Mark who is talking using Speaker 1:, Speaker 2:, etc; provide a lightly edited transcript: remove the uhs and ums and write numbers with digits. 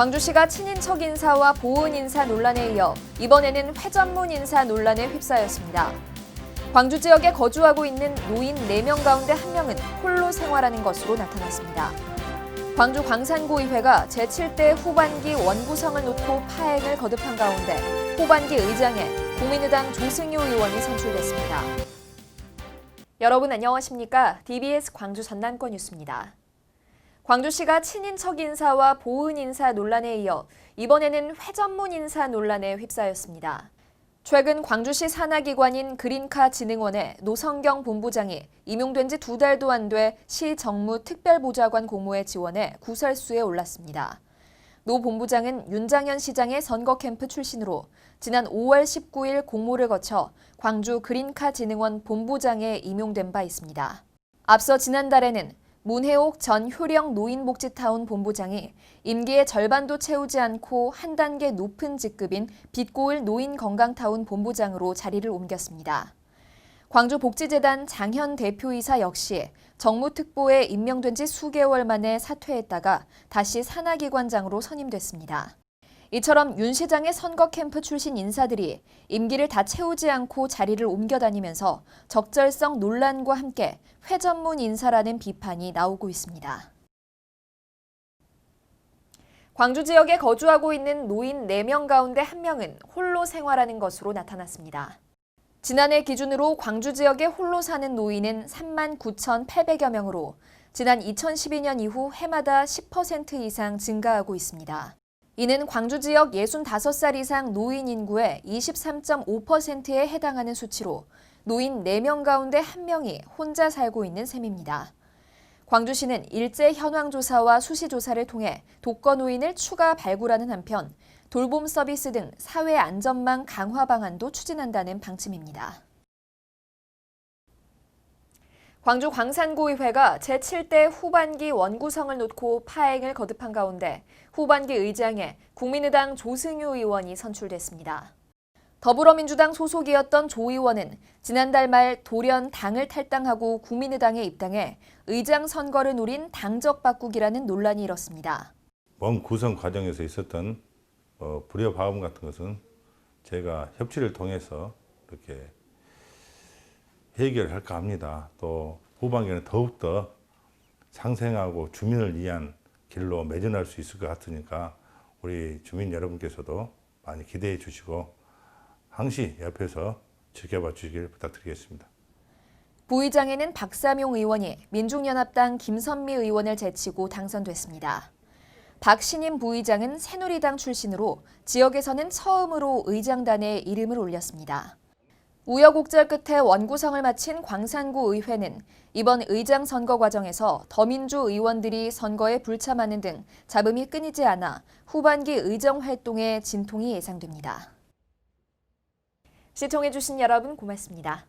Speaker 1: 광주시가 친인척 인사와 보은 인사 논란에 이어 이번에는 회전문 인사 논란에 휩싸였습니다. 광주 지역에 거주하고 있는 노인 4명 가운데 1명은 홀로 생활하는 것으로 나타났습니다. 광주 광산구의회가 제7대 후반기 원구성을 놓고 파행을 거듭한 가운데 후반기 의장에 국민의당 조승유 의원이 선출됐습니다. 여러분 안녕하십니까? DBS 광주 전남권 뉴스입니다. 광주시가 친인척 인사와 보은 인사 논란에 이어 이번에는 회전문 인사 논란에 휩싸였습니다. 최근 광주시 산하기관인 그린카 진흥원의 노성경 본부장이 임용된 지 2달도 안 돼 시 정무 특별보좌관 공모에 지원해 구설수에 올랐습니다. 노 본부장은 윤장현 시장의 선거 캠프 출신으로 지난 5월 19일 공모를 거쳐 광주 그린카 진흥원 본부장에 임용된 바 있습니다. 앞서 지난달에는 문혜옥 전 효령 노인복지타운 본부장이 임기의 절반도 채우지 않고 한 단계 높은 직급인 빛고을 노인건강타운 본부장으로 자리를 옮겼습니다. 광주복지재단 장현 대표이사 역시 정무특보에 임명된 지 수개월 만에 사퇴했다가 다시 산하기관장으로 선임됐습니다. 이처럼 윤 시장의 선거 캠프 출신 인사들이 임기를 다 채우지 않고 자리를 옮겨다니면서 적절성 논란과 함께 회전문 인사라는 비판이 나오고 있습니다. 광주 지역에 거주하고 있는 노인 4명 가운데 1명은 홀로 생활하는 것으로 나타났습니다. 지난해 기준으로 광주 지역에 홀로 사는 노인은 39,800여 명으로 지난 2012년 이후 해마다 10% 이상 증가하고 있습니다. 이는 광주 지역 65살 이상 노인 인구의 23.5%에 해당하는 수치로 노인 4명 가운데 1명이 혼자 살고 있는 셈입니다. 광주시는 일제 현황조사와 수시조사를 통해 독거노인을 추가 발굴하는 한편 돌봄 서비스 등 사회 안전망 강화 방안도 추진한다는 방침입니다. 광주 광산구의회가 제7대 후반기 원구성을 놓고 파행을 거듭한 가운데 후반기 의장에 국민의당 조승유 의원이 선출됐습니다. 더불어민주당 소속이었던 조 의원은 지난달 말 돌연 당을 탈당하고 국민의당에 입당해 의장 선거를 노린 당적 바꾸기라는 논란이 일었습니다.
Speaker 2: 원 구성 과정에서 있었던 불협화음 같은 것은 제가 협치를 통해서 이렇게 해결할까 합니다. 또 후반기에는 더욱더 상생하고 주민을 위한 길로 매진할 수 있을 것 같으니까 우리 주민 여러분께서도 많이 기대해 주시고 항시 옆에서 지켜봐 주시길 부탁드리겠습니다.
Speaker 1: 부의장에는 박삼용 의원이 민중연합당 김선미 의원을 제치고 당선됐습니다. 박신임 부의장은 새누리당 출신으로 지역에서는 처음으로 의장단에 이름을 올렸습니다. 우여곡절 끝에 원구성을 마친 광산구 의회는 이번 의장 선거 과정에서 더민주 의원들이 선거에 불참하는 등 잡음이 끊이지 않아 후반기 의정 활동에 진통이 예상됩니다. 시청해주신 여러분 고맙습니다.